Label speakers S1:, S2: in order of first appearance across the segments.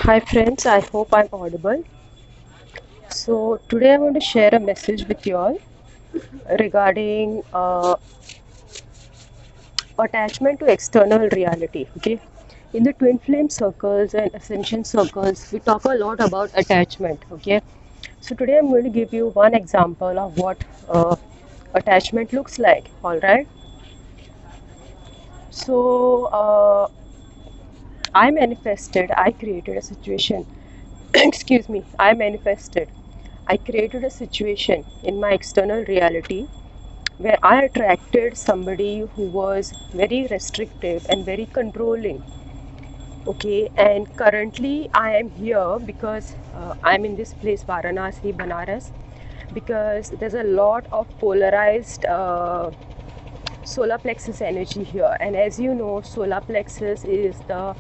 S1: Hi friends, I hope I'm audible. So today I want to share a message with you all regarding attachment to external reality. Okay, in the twin flame circles and ascension circles, we talk a lot about attachment. Okay, so today I'm going to give you one example of what attachment looks like. All right. So I created a situation. Excuse me. I created a situation in my external reality where I attracted somebody who was very restrictive and very controlling. Okay, and currently I am here because I'm in this place, Varanasi, Banaras, because there's a lot of polarized solar plexus energy here. And as you know, solar plexus is the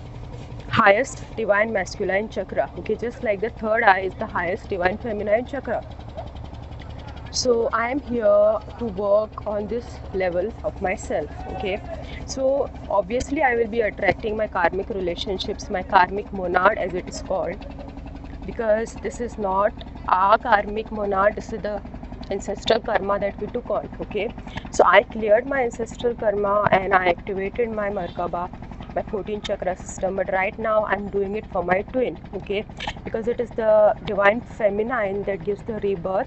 S1: highest divine masculine chakra. Okay, just like the third eye is the highest divine feminine chakra. So I am here to work on this level of myself. Okay, so obviously I will be attracting my karmic relationships, my karmic monad as it is called, because this is not our karmic monad, this is the ancestral karma that we took on. Okay, so I cleared my ancestral karma and I activated my Merkaba, my 14 chakra system, but right now I'm doing it for my twin. Okay, because it is the divine feminine that gives the rebirth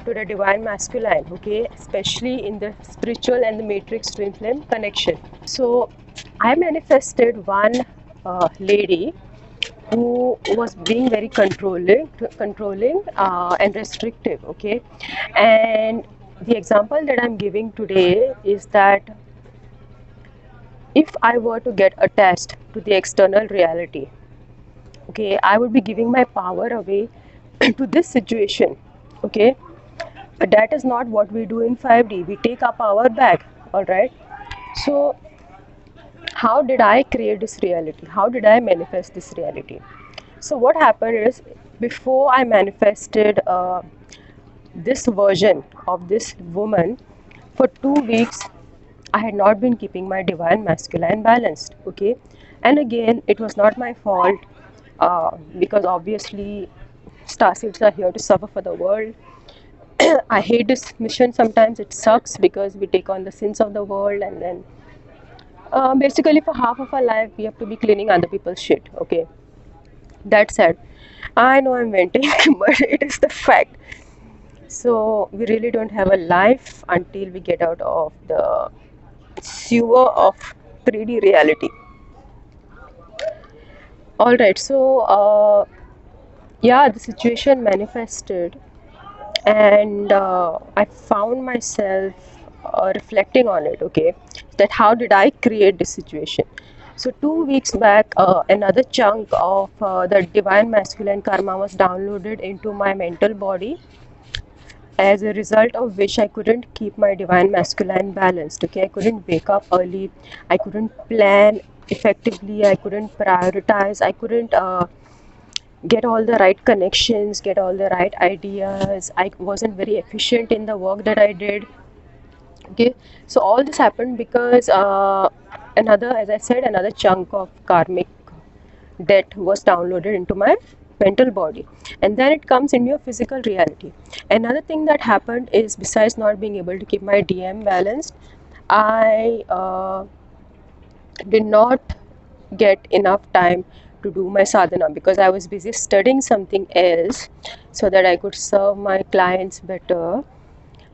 S1: to the divine masculine. Okay, especially in the spiritual and the matrix twin flame connection. So I manifested one lady who was being very controlling and restrictive. Okay, and the example that I'm giving today is that if I were to get attached to the external reality, okay, I would be giving my power away to this situation. Okay, but that is not what we do in 5D. We take our power back. All right. So how did I create this reality? How did I manifest this reality? So what happened is, before I manifested this version of this woman, for 2 weeks I had not been keeping my divine masculine balanced. Okay, and again it was not my fault, because obviously starseeds are here to suffer for the world. I hate this mission sometimes. It sucks because we take on the sins of the world, and then basically for half of our life we have to be cleaning other people's shit. Okay, that's sad. I know I'm venting, but it is the fact. So we really don't have a life until we get out of the sewer of 3D reality. All right, so yeah, the situation manifested, and I found myself reflecting on it. Okay, that how did I create this situation? So 2 weeks back, another chunk of the divine masculine karma was downloaded into my mental body, as a result of which I couldn't keep my divine masculine balanced. Okay, I couldn't wake up early, I couldn't plan effectively, I couldn't prioritize, I couldn't get all the right connections, get all the right ideas. I wasn't very efficient in the work that I did. Okay, so all this happened because another, as I said, another chunk of karmic debt was downloaded into my mental body, and then it comes in your physical reality. Another thing that happened is, besides not being able to keep my DM balanced, I did not get enough time to do my sadhana because I was busy studying something else so that I could serve my clients better.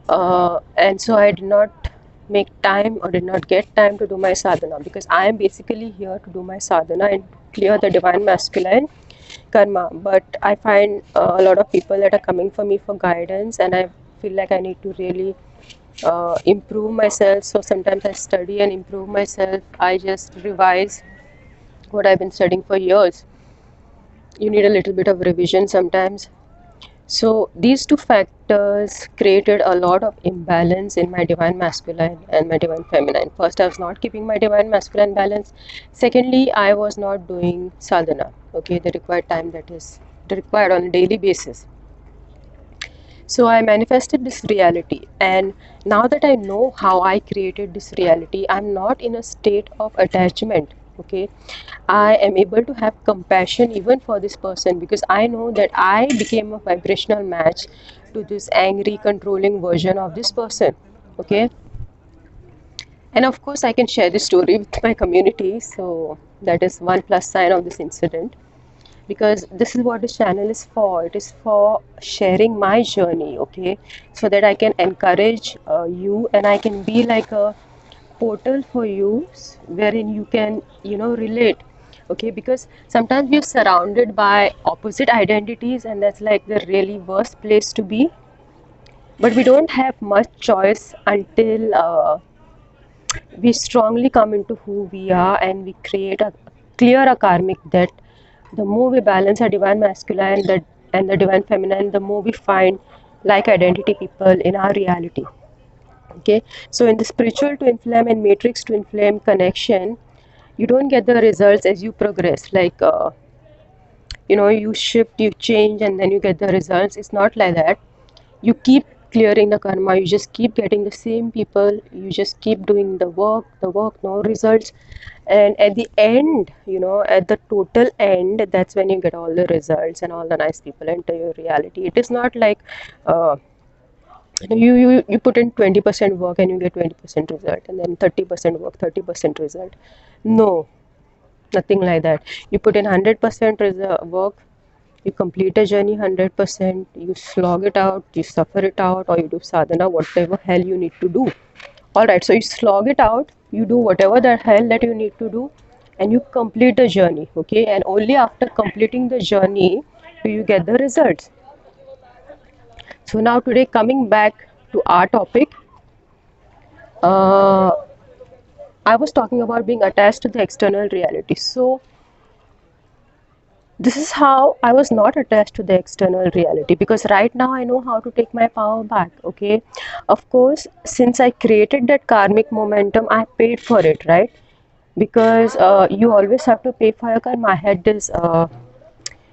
S1: And so I did not make time or did not get time to do my sadhana, because I am basically here to do my sadhana and clear the divine masculine karma. But I find a lot of people that are coming for me for guidance, and I feel like I need to really improve myself. So sometimes I study and improve myself. I just revise what I've been studying for years. You need a little bit of revision sometimes. So these two factors created a lot of imbalance in my divine masculine and my divine feminine. First, I was not keeping my divine masculine balance. Secondly, I was not doing sadhana, okay, the required time that is required on a daily basis. So I manifested this reality, and now that I know how I created this reality, I'm not in a state of attachment. okay, I am able to have compassion even for this person, because I know that I became a vibrational match to this angry, controlling version of this person, okay. And of course I can share this story with my community, so that is one plus sign of this incident, because this is what this channel is for. It is for sharing my journey, okay, so that I can encourage you, and I can be like a portal for you, wherein you can, you know, relate, okay, because sometimes we're surrounded by opposite identities, and that's like the really worst place to be. But we don't have much choice until we strongly come into who we are, and we create a clear a karmic debt. The more we balance our divine masculine and the divine feminine, the more we find like identity people in our reality, okay. So in the spiritual twin flame and matrix twin flame connection, you don't get the results as you progress, like you know, you shift, you change, and then you get the results. It's not like that. You keep clearing the karma, you just keep getting the same people, you just keep doing the work, no results. And at the end, you know, at the total end, that's when you get all the results and all the nice people enter your reality. It is not like uh, you put in 20% work and you get 20% result, and then 30% work, 30% result. No, nothing like that. You put in 100% work, you complete a journey 100%, you slog it out, you suffer it out, or you do sadhana, whatever hell you need to do. Alright, so you slog it out, you do whatever the hell that you need to do, and you complete the journey, okay? And only after completing the journey do you get the results. So now today, coming back to our topic, uh, I was talking about being attached to the external reality. So this is how I was not attached to the external reality, because right now I know how to take my power back, okay. Of course, since I created that karmic momentum, I paid for it, right? Because you always have to pay for your karma. I had this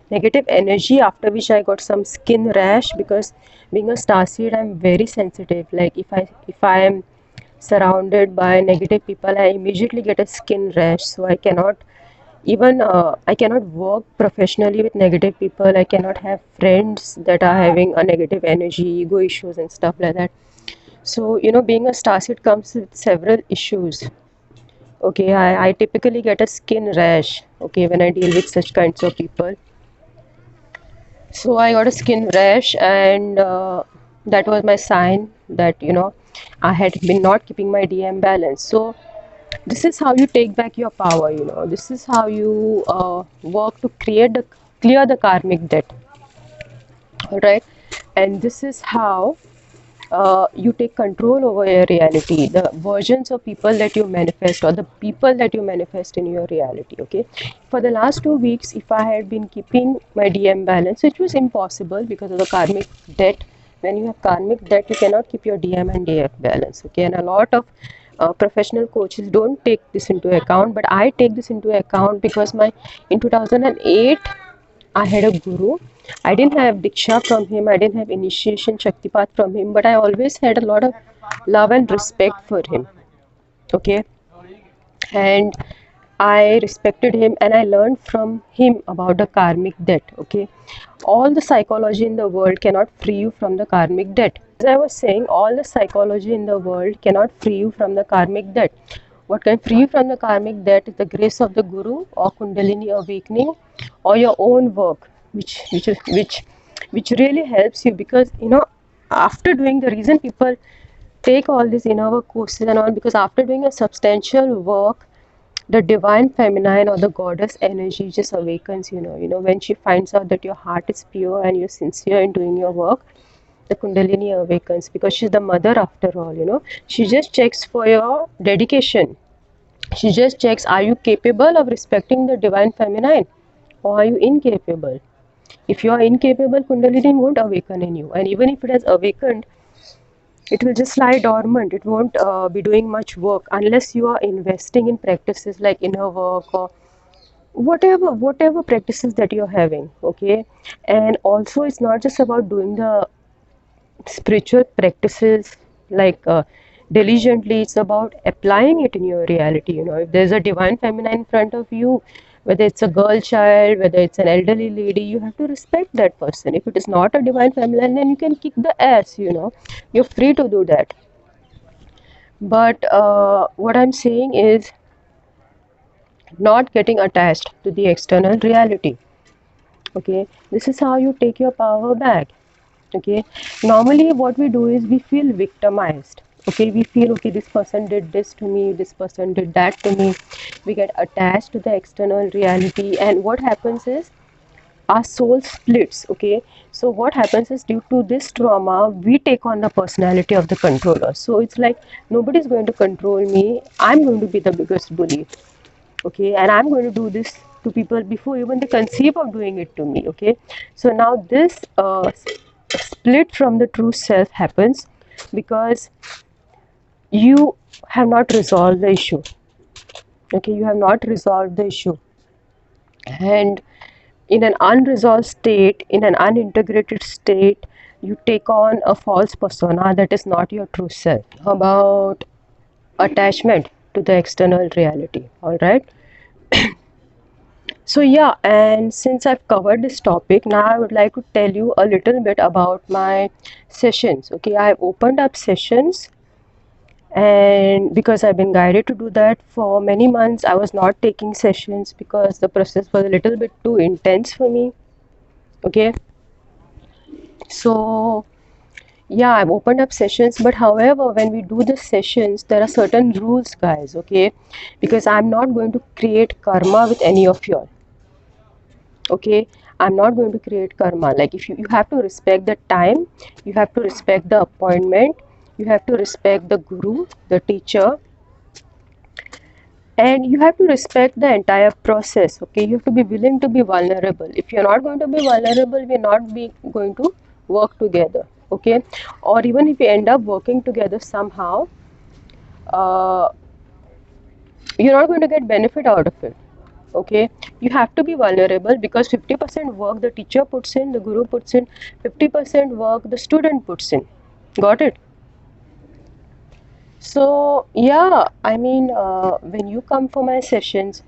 S1: negative energy, after which I got some skin rash, because being a starseed, I'm very sensitive. Like if I am surrounded by negative people, I immediately get a skin rash. So I cannot even I cannot work professionally with negative people. I cannot have friends that are having a negative energy, ego issues and stuff like that. So you know, being a starseed comes with several issues, okay. I typically get a skin rash, okay, when I deal with such kinds of people. So I got a skin rash, and that was my sign that, you know, I had been not keeping my DM balance. So this is how you take back your power, you know. This is how you work to clear the karmic debt, all right. And this is how you take control over your reality, the versions of people that you manifest, or the people that you manifest in your reality, okay. For the last 2 weeks, if I had been keeping my DM balance, which was impossible because of the karmic debt. When you have karmic debt, you cannot keep your DM and DF balance, okay. And a lot of professional coaches don't take this into account, but I take this into account, because my in 2008 I had a guru. I didn't have Diksha from him, I didn't have initiation Shakti path from him, but I always had a lot of love and respect for him, okay. And I respected him, and I learned from him about the karmic debt, okay. All the psychology in the world cannot free you from the karmic debt. As I was saying, all the psychology in the world cannot free you from the karmic debt. What can free you from the karmic debt is the grace of the guru, or kundalini awakening, or your own work, which really helps you. Because you know, after doing, the reason people take all these inner work courses and all, because after doing a substantial work, the divine feminine, or the goddess energy, just awakens, you know, when she finds out that your heart is pure and you're sincere in doing your work. The kundalini awakens, because she's the mother after all, you know. She just checks for your dedication. She just checks, are you capable of respecting the divine feminine, or are you incapable? If you are incapable, kundalini won't awaken in you, and even if it has awakened, it will just lie dormant. It won't be doing much work unless you are investing in practices like inner work, or whatever practices that you're having, okay. And also, it's not just about doing the spiritual practices like diligently. It's about applying it in your reality. You know, if there's a divine feminine in front of you, whether it's a girl child, whether it's an elderly lady, you have to respect that person. If it is not a divine feminine, then you can kick the ass, you know, you're free to do that. But what I'm saying is not getting attached to the external reality. Okay, this is how you take your power back. Okay, normally what we do is we feel victimized. Okay, we feel, okay, this person did this to me, this person did that to me. We get attached to the external reality, and what happens is our soul splits. Okay, so what happens is, due to this trauma, we take on the personality of the controller. So it's like, nobody's going to control me, I'm going to be the biggest bully. Okay, and I'm going to do this to people before even they conceive of doing it to me. Okay, so now this split from the true self happens because you have not resolved the issue. Okay, you have not resolved the issue, and in an unresolved state, in an unintegrated state, you take on a false persona that is not your true self. About attachment to the external reality. All right. So yeah, and since I've covered this topic, now I would like to tell you a little bit about my sessions. Okay, I've opened up sessions, and because I've been guided to do that for many months, I was not taking sessions because the process was a little bit too intense for me. Okay, so yeah, I've opened up sessions, but however, when we do the sessions, there are certain rules, guys. Okay, because I'm not going to create karma with any of you all. Okay, I'm not going to create karma. Like, if you have to respect the time, you have to respect the appointment, you have to respect the guru, the teacher, and you have to respect the entire process. Okay, you have to be willing to be vulnerable. If you're not going to be vulnerable, we're not going to work together. Okay, or even if we end up working together somehow, uh, you're not going to get benefit out of it. Okay, you have to be vulnerable, because 50% work the teacher puts in, the guru puts in, 50% work the student puts in. Got it? So yeah, I mean, when you come for my sessions,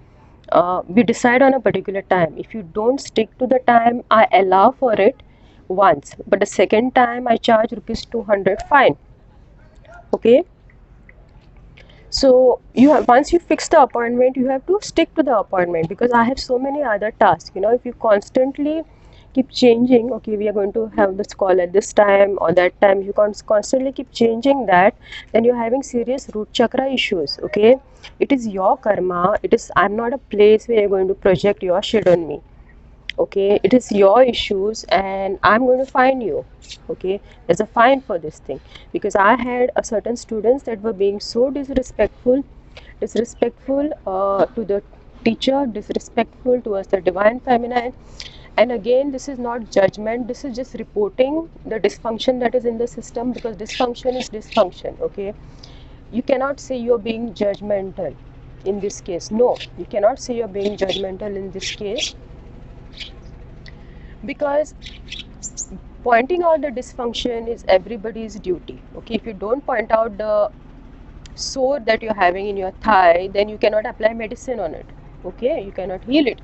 S1: we decide on a particular time. If you don't stick to the time, I allow for it once, but the second time I charge rupees 200 fine. Okay, so you have, once you fix the appointment, you have to stick to the appointment, because I have so many other tasks. You know, if you constantly keep changing, okay, we are going to have this call at this time or that time, you constantly keep changing that, then you're having serious root chakra issues. Okay, it is your karma. It is, I'm not a place where you're going to project your shit on me. Okay, it is your issues, and I'm going to fine you. Okay, there's a fine for this thing, because I had a certain students that were being so disrespectful to the teacher, disrespectful towards the divine feminine. And again, this is not judgment, this is just reporting the dysfunction that is in the system, because dysfunction is dysfunction. Okay, you cannot say you're being judgmental in this case. No, you cannot say you're being judgmental in this case, because pointing out the dysfunction is everybody's duty. Okay, if you don't point out the sore that you're having in your thigh, then you cannot apply medicine on it. Okay, you cannot heal it.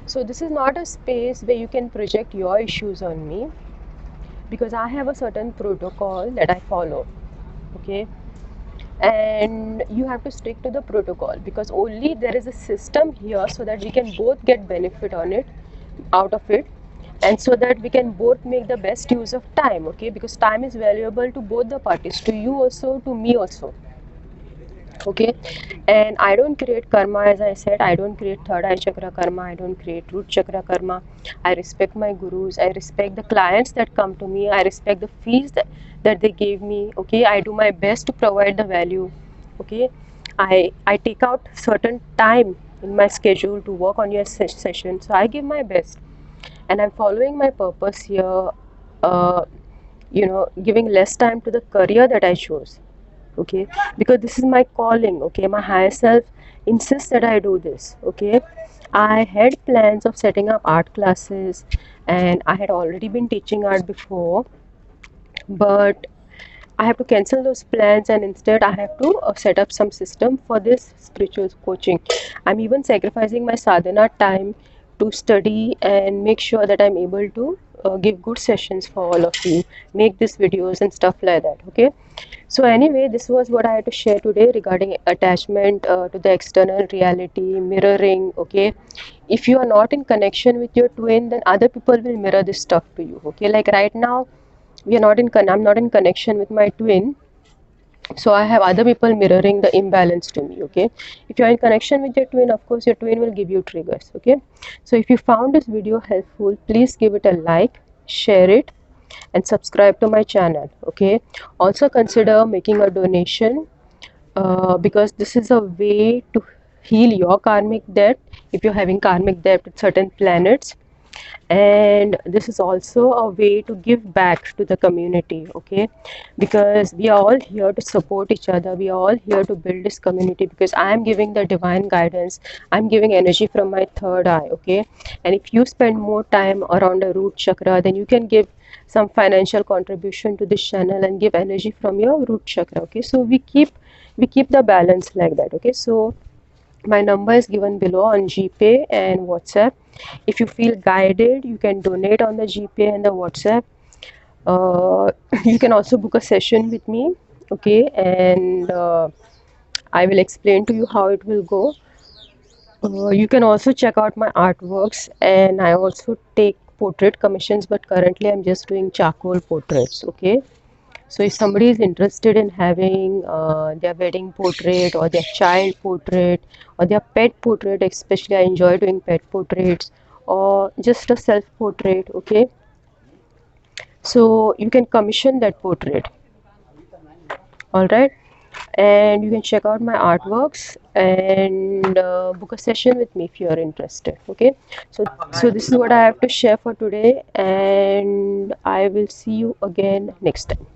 S1: So this is not a space where you can project your issues on me, because I have a certain protocol that I follow. Okay, and you have to stick to the protocol, because only there is a system here so that we can both get benefit on it, out of it, and so that we can both make the best use of time. Okay, because time is valuable to both the parties, to you also, to me also. Okay, and I don't create karma. As I said, I don't create third eye chakra karma, I don't create root chakra karma. I respect my gurus, I respect the clients that come to me, I respect the fees that they gave me. Okay, I do my best to provide the value. Okay, I take out certain time in my schedule to work on your session, so I give my best, and I'm following my purpose here. You know, giving less time to the career that I chose. Okay, because this is my calling. Okay, my higher self insists that I do this. Okay, I had plans of setting up art classes, and I had already been teaching art before, but I have to cancel those plans, and instead I have to set up some system for this spiritual coaching. I'm even sacrificing my sadhana time to study and make sure that I'm able to give good sessions for all of you, make these videos and stuff like that. Okay, so anyway, this was what I had to share today regarding attachment to the external reality, mirroring. Okay, if you are not in connection with your twin, then other people will mirror this stuff to you. Okay, like right now we are not in I'm not in connection with my twin, so I have other people mirroring the imbalance to me. Okay, if you are in connection with your twin, of course your twin will give you triggers. Okay, so if you found this video helpful, please give it a like, share it, and subscribe to my channel. Okay, also consider making a donation, because this is a way to heal your karmic debt if you're having karmic debt with certain planets, and this is also a way to give back to the community. Okay, because we are all here to support each other, we are all here to build this community, because I am giving the divine guidance, I'm giving energy from my third eye. Okay, and if you spend more time around the root chakra, then you can give some financial contribution to this channel and give energy from your root chakra. Okay, so we keep the balance like that. Okay, so my number is given below on GPay and WhatsApp. If you feel guided, you can donate on the GPay and the WhatsApp. You can also book a session with me. Okay, and I will explain to you how it will go. You can also check out my artworks, and I also take portrait commissions, but currently I'm just doing charcoal portraits. Okay, so if somebody is interested in having their wedding portrait or their child portrait or their pet portrait, especially I enjoy doing pet portraits, or just a self portrait. Okay, so you can commission that portrait. All right, and you can check out my artworks and book a session with me if you are interested. Okay, so this is what I have to share for today, and I will see you again next time.